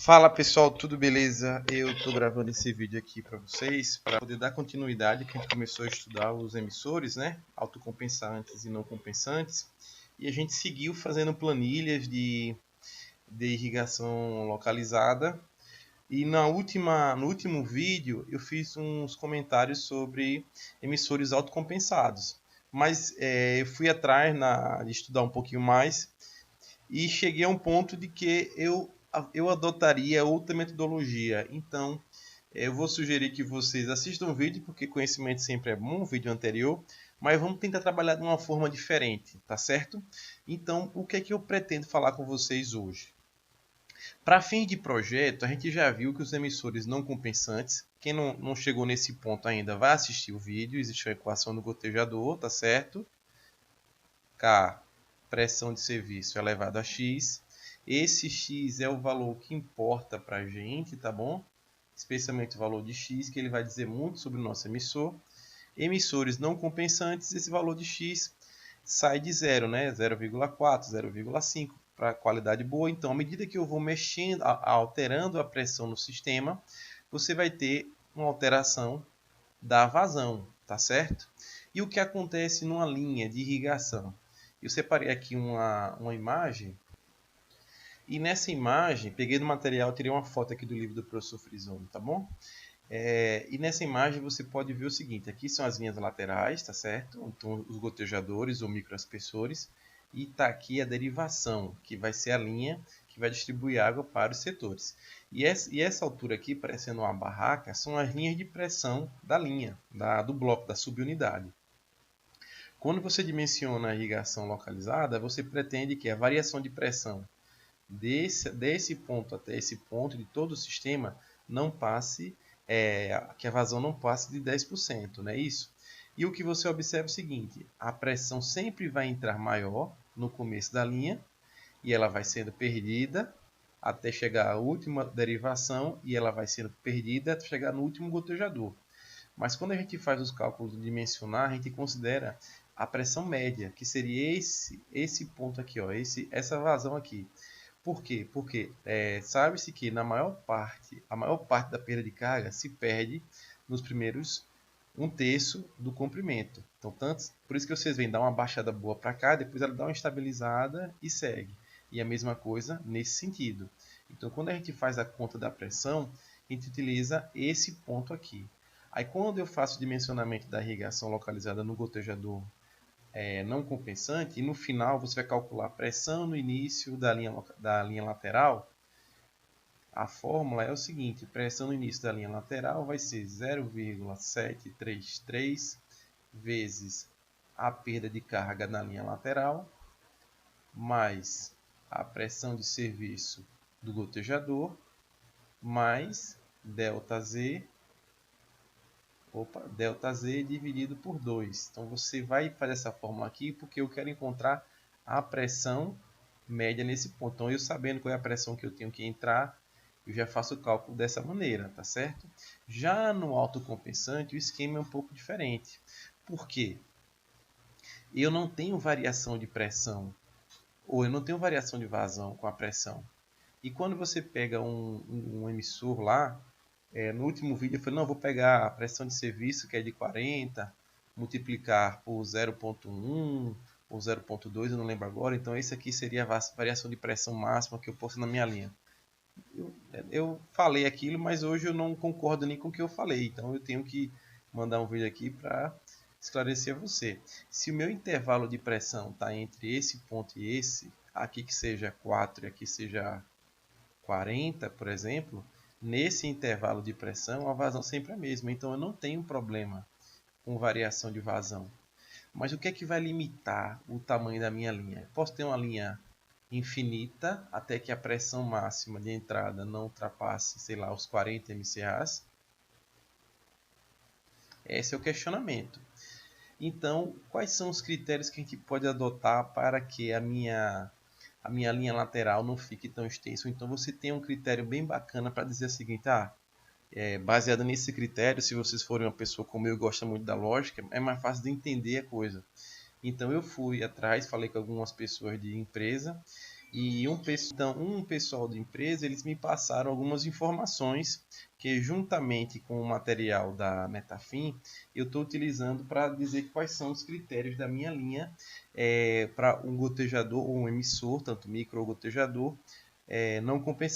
Fala pessoal, tudo beleza? Eu estou gravando esse vídeo aqui para vocês para poder dar continuidade que a gente começou a estudar os emissores, né? Autocompensantes e não compensantes. E a gente seguiu fazendo planilhas de irrigação localizada. E no último vídeo eu fiz uns comentários sobre emissores autocompensados. Mas eu fui atrás de estudar um pouquinho mais e cheguei a um ponto de que eu adotaria outra metodologia. Então, eu vou sugerir que vocês assistam o vídeo, porque conhecimento sempre é bom, o vídeo anterior, mas vamos tentar trabalhar de uma forma diferente, tá certo? Então, o que é que eu pretendo falar com vocês hoje? Para fim de projeto, a gente já viu que os emissores não compensantes, quem não chegou nesse ponto ainda, vai assistir o vídeo, existe a equação do gotejador, tá certo? K, pressão de serviço elevado a X. Esse X é o valor que importa para a gente, tá bom? Especialmente o valor de X, que ele vai dizer muito sobre o nosso emissor. Emissores não compensantes, esse valor de X sai de zero, né? 0,4, 0,5 para qualidade boa. Então, à medida que eu vou mexendo, alterando a pressão no sistema, você vai ter uma alteração da vazão, tá certo? E o que acontece numa linha de irrigação? Eu separei aqui uma imagem, e nessa imagem, peguei do material, tirei uma foto aqui do livro do professor Frisoni, tá bom? E nessa imagem você pode ver o seguinte, aqui são as linhas laterais, tá certo? Então, os gotejadores ou microaspersores, e está aqui a derivação, que vai ser a linha que vai distribuir água para os setores. E essa altura aqui, parecendo uma barraca, são as linhas de pressão da linha, do bloco, da subunidade. Quando você dimensiona a irrigação localizada, você pretende que a variação de pressão desse ponto até esse ponto de todo o sistema não passe, que a vazão não passe de 10%, não é isso? E o que você observa é o seguinte, a pressão sempre vai entrar maior no começo da linha e ela vai sendo perdida até chegar à última derivação e ela vai sendo perdida até chegar no último gotejador. Mas quando a gente faz os cálculos de dimensionar, a gente considera a pressão média, que seria esse ponto aqui, ó, essa vazão aqui. Por quê? Porque sabe-se que a maior parte da perda de carga se perde nos primeiros 1/3 do comprimento. Então, por isso que vocês veem dar uma baixada boa para cá, depois ela dá uma estabilizada e segue. E a mesma coisa nesse sentido. Então, quando a gente faz a conta da pressão, a gente utiliza esse ponto aqui. Aí, quando eu faço o dimensionamento da irrigação localizada no gotejador não compensante, e no final você vai calcular a pressão no início da linha lateral, a fórmula é o seguinte, pressão no início da linha lateral vai ser 0,733 vezes a perda de carga na linha lateral, mais a pressão de serviço do gotejador, mais ΔZ dividido por 2. Então, você vai fazer essa fórmula aqui porque eu quero encontrar a pressão média nesse ponto. Então, eu sabendo qual é a pressão que eu tenho que entrar, eu já faço o cálculo dessa maneira, tá certo? Já no autocompensante, o esquema é um pouco diferente. Por quê? Eu não tenho variação de pressão, ou eu não tenho variação de vazão com a pressão. E quando você pega um emissor lá, no último vídeo eu falei, não, vou pegar a pressão de serviço, que é de 40, multiplicar por 0,1 ou 0,2, eu não lembro agora. Então, esse aqui seria a variação de pressão máxima que eu posto na minha linha. Eu falei aquilo, mas hoje eu não concordo nem com o que eu falei. Então, eu tenho que mandar um vídeo aqui para esclarecer a você. Se o meu intervalo de pressão está entre esse ponto e esse, aqui que seja 4 e aqui seja 40, por exemplo, nesse intervalo de pressão, a vazão sempre é a mesma. Então, eu não tenho problema com variação de vazão. Mas o que é que vai limitar o tamanho da minha linha? Eu posso ter uma linha infinita até que a pressão máxima de entrada não ultrapasse, sei lá, os 40 MCAs. Esse é o questionamento. Então, quais são os critérios que a gente pode adotar para que a minha linha lateral não fique tão extensa? Então, você tem um critério bem bacana para dizer o seguinte, baseado nesse critério, se vocês forem uma pessoa como eu, gosta muito da lógica, é mais fácil de entender a coisa. Então, eu fui atrás, falei com algumas pessoas de empresa, E um pessoal da empresa, eles me passaram algumas informações que, juntamente com o material da Metafin, eu estou utilizando para dizer quais são os critérios da minha linha para um gotejador ou um emissor, tanto micro ou gotejador,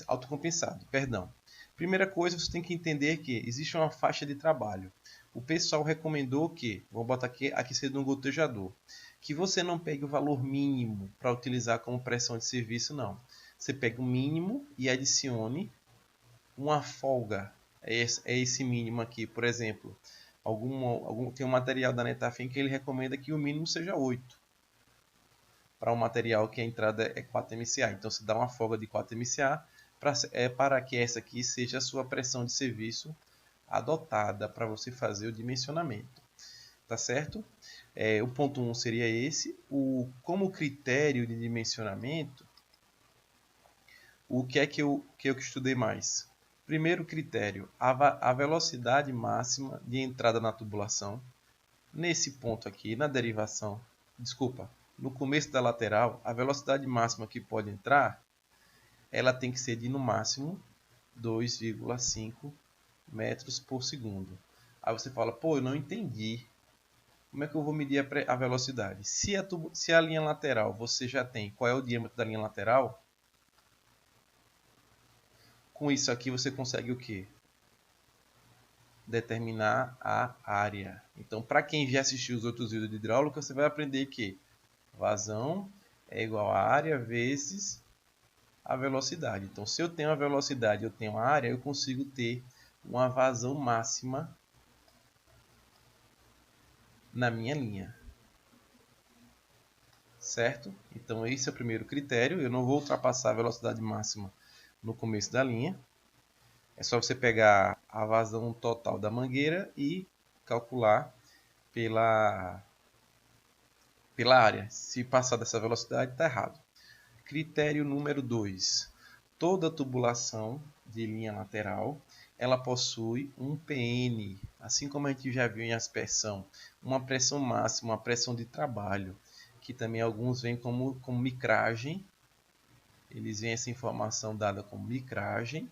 autocompensado. Perdão. Primeira coisa, você tem que entender que existe uma faixa de trabalho. O pessoal recomendou que, vamos botar aqui sendo um gotejador, que você não pegue o valor mínimo para utilizar como pressão de serviço, não. Você pega o mínimo e adicione uma folga. É esse mínimo aqui. Por exemplo, tem um material da Netafim que ele recomenda que o mínimo seja 8. Para um material que a entrada é 4 MCA. Então, você dá uma folga de 4 MCA para que essa aqui seja a sua pressão de serviço adotada para você fazer o dimensionamento. Tá certo? O ponto 1 seria esse. Como critério de dimensionamento, o que é que eu estudei mais? Primeiro critério, a velocidade máxima de entrada na tubulação. Nesse ponto aqui, na derivação, no começo da lateral, a velocidade máxima que pode entrar, ela tem que ser de no máximo 2,5 metros por segundo. Aí você fala, pô, eu não entendi. Como é que eu vou medir a velocidade? Se a linha lateral você já tem qual é o diâmetro da linha lateral, com isso aqui você consegue o quê? Determinar a área. Então, para quem já assistiu os outros vídeos de hidráulica, você vai aprender que vazão é igual a área vezes a velocidade. Então, se eu tenho a velocidade e eu tenho a área, eu consigo ter uma vazão máxima na minha linha. Certo? Então, esse é o primeiro critério. Eu não vou ultrapassar a velocidade máxima no começo da linha. É só você pegar a vazão total da mangueira e calcular pela área. Se passar dessa velocidade, está errado. Critério número 2. Toda tubulação de linha lateral, ela possui um PN, assim como a gente já viu em aspersão, uma pressão máxima, uma pressão de trabalho, que também alguns veem como micragem. Eles veem essa informação dada como micragem,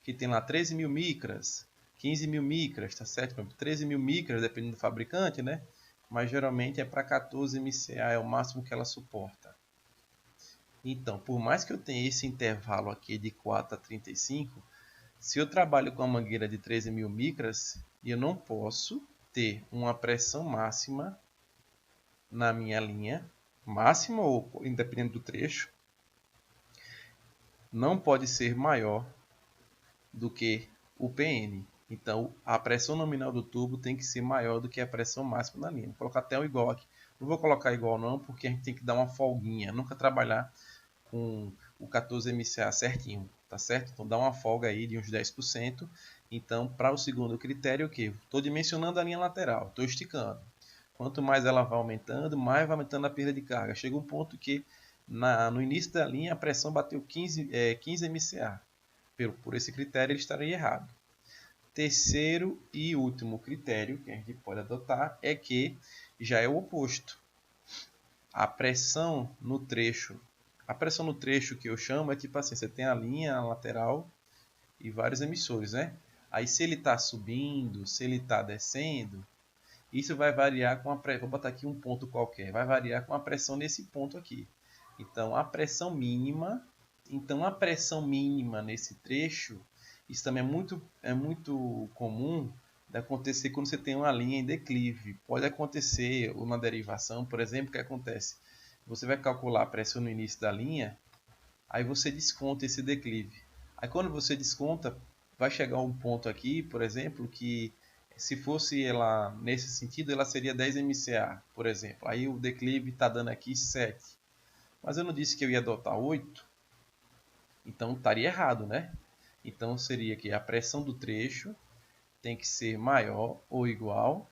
que tem lá 13.000 micras, 15.000 micras, tá certo? 13.000 micras, dependendo do fabricante, né? Mas geralmente é para 14 MCA, é o máximo que ela suporta. Então, por mais que eu tenha esse intervalo aqui de 4 a 35, se eu trabalho com a mangueira de 13.000 micras, eu não posso ter uma pressão máxima na minha linha, máxima ou independente do trecho, não pode ser maior do que o PN. Então, a pressão nominal do tubo tem que ser maior do que a pressão máxima na linha. Vou colocar até o igual aqui. Não vou colocar igual não, porque a gente tem que dar uma folguinha. Nunca trabalhar com o 14 MCA certinho, tá certo? Então, dá uma folga aí de uns 10%. Então, para o segundo critério, o que? Estou dimensionando a linha lateral, estou esticando. Quanto mais ela vai aumentando, mais vai aumentando a perda de carga. Chega um ponto que no início da linha a pressão bateu 15 MCA. Por esse critério ele estaria errado. Terceiro e último critério que a gente pode adotar é que já é o oposto. A pressão no trecho que eu chamo é tipo assim, você tem a linha lateral e vários emissores, né? Aí se ele está subindo, se ele está descendo, isso vai variar com a pressão. Vou botar aqui um ponto qualquer, vai variar com a pressão nesse ponto aqui. Então a pressão mínima nesse trecho, isso também é muito comum de acontecer quando você tem uma linha em declive. Pode acontecer uma derivação, por exemplo, que acontece. Você vai calcular a pressão no início da linha, aí você desconta esse declive. Aí quando você desconta, vai chegar um ponto aqui, por exemplo, que se fosse ela nesse sentido, ela seria 10 MCA, por exemplo. Aí o declive está dando aqui 7. Mas eu não disse que eu ia adotar 8, então estaria errado, né? Então seria que a pressão do trecho tem que ser maior ou igual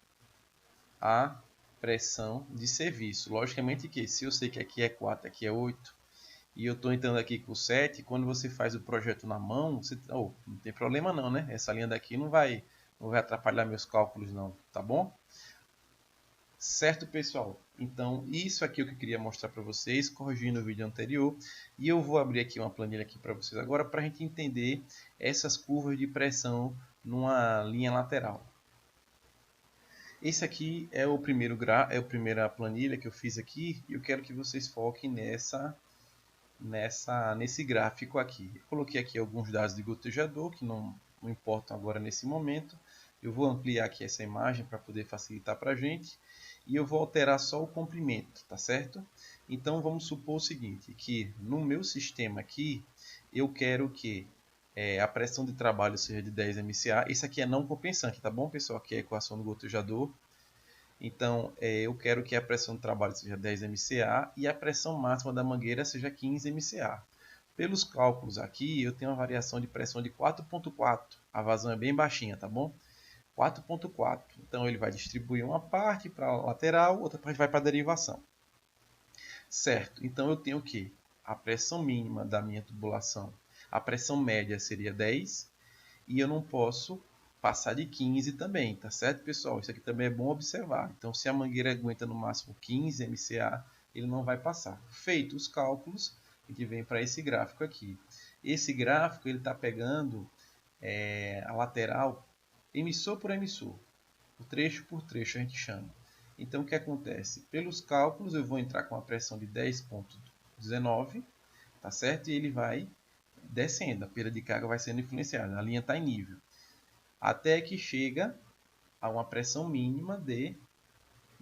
à pressão de serviço. Logicamente que se eu sei que aqui é 4, aqui é 8, e eu estou entrando aqui com 7, quando você faz o projeto na mão, não tem problema não, né? Essa linha daqui não vai atrapalhar meus cálculos não, tá bom? Certo, pessoal? Então, isso aqui é o que eu queria mostrar para vocês, corrigindo o vídeo anterior. E eu vou abrir aqui uma planilha aqui para vocês agora, para a gente entender essas curvas de pressão numa linha lateral. Esse aqui é a primeira planilha que eu fiz aqui, e eu quero que vocês foquem nesse gráfico aqui. Eu coloquei aqui alguns dados de gotejador, que não importam agora nesse momento. Eu vou ampliar aqui essa imagem para poder facilitar para a gente. E eu vou alterar só o comprimento, tá certo? Então vamos supor o seguinte, que no meu sistema aqui, eu quero que a pressão de trabalho seja de 10 MCA. Esse aqui é não compensante, tá bom, pessoal? Aqui é a equação do gotejador. Então, eu quero que a pressão de trabalho seja 10 MCA e a pressão máxima da mangueira seja 15 MCA. Pelos cálculos aqui, eu tenho uma variação de pressão de 4.4. A vazão é bem baixinha, tá bom? 4.4. Então, ele vai distribuir uma parte para a lateral, outra parte vai para a derivação. Certo. Então, eu tenho que a pressão mínima da minha tubulação, a pressão média seria 10 e eu não posso passar de 15 também, tá certo, pessoal? Isso aqui também é bom observar. Então, se a mangueira aguenta no máximo 15 MCA, ele não vai passar. Feito os cálculos, a gente vem para esse gráfico aqui. Esse gráfico ele está pegando a lateral emissor por emissor, o trecho por trecho a gente chama. Então, o que acontece? Pelos cálculos, eu vou entrar com a pressão de 10.19, tá certo? E ele vai descendo, a perda de carga vai sendo influenciada, a linha está em nível, até que chega a uma pressão mínima de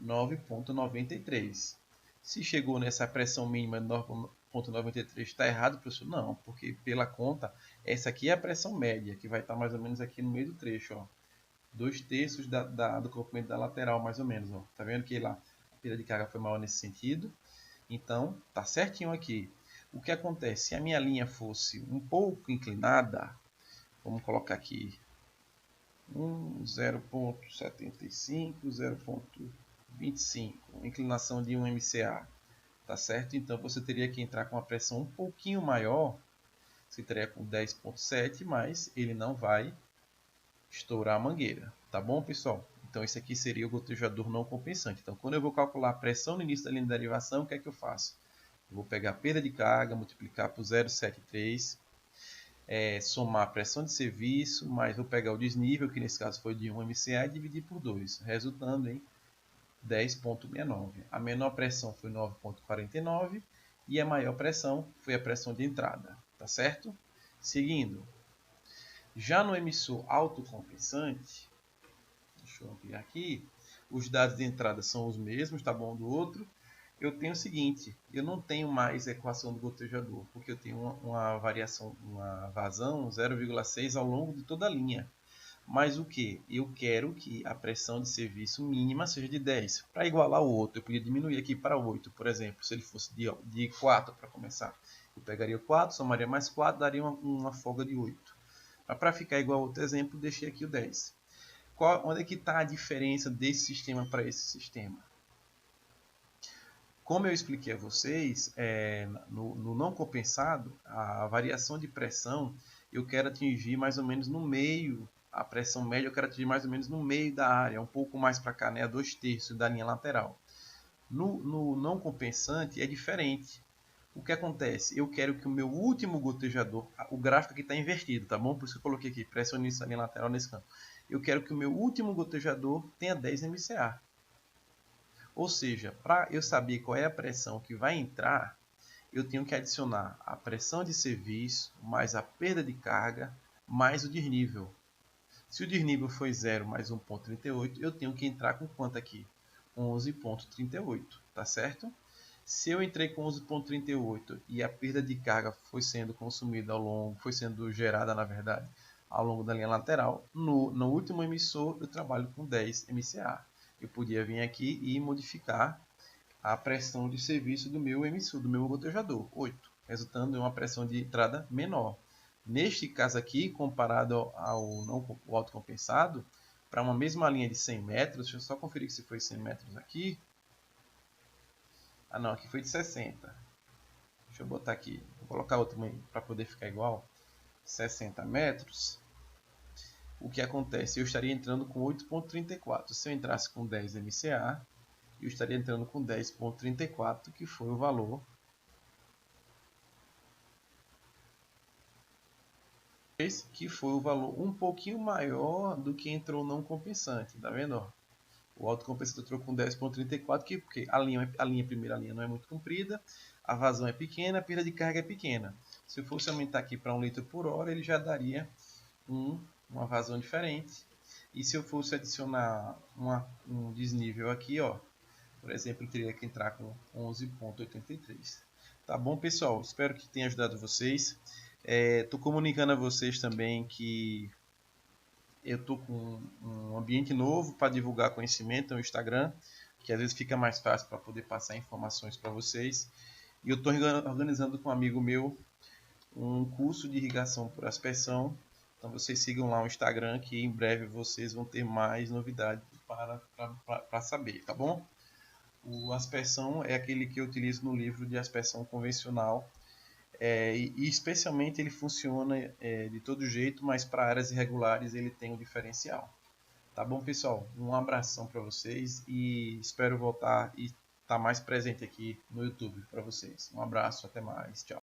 9.93. Se chegou nessa pressão mínima de 9.93, está errado, professor? Não, porque pela conta, essa aqui é a pressão média, que vai estar mais ou menos aqui no meio do trecho, ó. 2/3 do comprimento da lateral, mais ou menos. Ó. Tá vendo que lá a perda de carga foi maior nesse sentido? Então, tá certinho aqui. O que acontece? Se a minha linha fosse um pouco inclinada, vamos colocar aqui 0.75, 0.25, inclinação de 1 MCA, tá certo? Então você teria que entrar com uma pressão um pouquinho maior, você teria com 10.7, mas ele não vai estourar a mangueira, tá bom, pessoal? Então esse aqui seria o gotejador não compensante. Então quando eu vou calcular a pressão no início da linha de derivação, o que é que eu faço? Eu vou pegar a perda de carga, multiplicar por 0,73, somar a pressão de serviço, mas vou pegar o desnível, que nesse caso foi de 1 MCA, e dividir por 2, resultando em 10.69. A menor pressão foi 9.49 e a maior pressão foi a pressão de entrada, tá certo? Seguindo, já no emissor autocompensante, deixa eu ampliar aqui, os dados de entrada são os mesmos, tá bom, do outro. Eu tenho o seguinte, eu não tenho mais a equação do gotejador, porque eu tenho uma variação, uma vazão 0,6 ao longo de toda a linha. Mas o que? Eu quero que a pressão de serviço mínima seja de 10. Para igualar o outro, eu podia diminuir aqui para 8, por exemplo, se ele fosse de 4 para começar. Eu pegaria 4, somaria mais 4, daria uma folga de 8. Mas para ficar igual ao outro exemplo, deixei aqui o 10. Onde é que está a diferença desse sistema para esse sistema? Como eu expliquei a vocês, no não compensado, a variação de pressão eu quero atingir mais ou menos no meio, a pressão média eu quero atingir mais ou menos no meio da área, um pouco mais para cá, né, a 2/3 da linha lateral. No não compensante é diferente. O que acontece? Eu quero que o meu último gotejador, o gráfico aqui está invertido, tá bom? Por isso que eu coloquei aqui, pressão inicial linha lateral nesse canto. Eu quero que o meu último gotejador tenha 10 MCA. Ou seja, para eu saber qual é a pressão que vai entrar, eu tenho que adicionar a pressão de serviço, mais a perda de carga, mais o desnível. Se o desnível foi 0 mais 1.38, eu tenho que entrar com quanto aqui? 11.38, tá certo? Se eu entrei com 11.38 e a perda de carga foi sendo consumida foi sendo gerada, na verdade, ao longo da linha lateral, no último emissor eu trabalho com 10 MCA. Eu podia vir aqui e modificar a pressão de serviço do meu emissor, do meu gotejador, 8, resultando em uma pressão de entrada menor. Neste caso aqui, comparado ao autocompensado, para uma mesma linha de 100 metros, deixa eu só conferir se foi 100 metros aqui. Ah não, aqui foi de 60. Deixa eu botar aqui, vou colocar outro para poder ficar igual. 60 metros. O que acontece? Eu estaria entrando com 8.34. Se eu entrasse com 10 MCA, eu estaria entrando com 10,34, que foi o valor um pouquinho maior do que entrou o não compensante, tá vendo? Ó? O autocompensador entrou com 10,34, porque a primeira linha não é muito comprida, a vazão é pequena, a perda de carga é pequena. Se eu fosse aumentar aqui para 1 litro por hora, ele já daria uma vazão diferente. E se eu fosse adicionar um desnível aqui, ó, por exemplo, eu teria que entrar com 11,83. Tá bom, pessoal? Espero que tenha ajudado vocês. Estou comunicando a vocês também que eu estou com um ambiente novo para divulgar conhecimento no Instagram, que às vezes fica mais fácil para poder passar informações para vocês. E eu estou organizando com um amigo meu um curso de irrigação por aspersão. Então vocês sigam lá o Instagram, que em breve vocês vão ter mais novidades para saber, tá bom? O aspersão é aquele que eu utilizo no livro de aspersão convencional, e especialmente ele funciona de todo jeito, mas para áreas irregulares ele tem um diferencial. Tá bom, pessoal? Um abração para vocês e espero voltar e estar mais presente aqui no YouTube para vocês. Um abraço, até mais, tchau.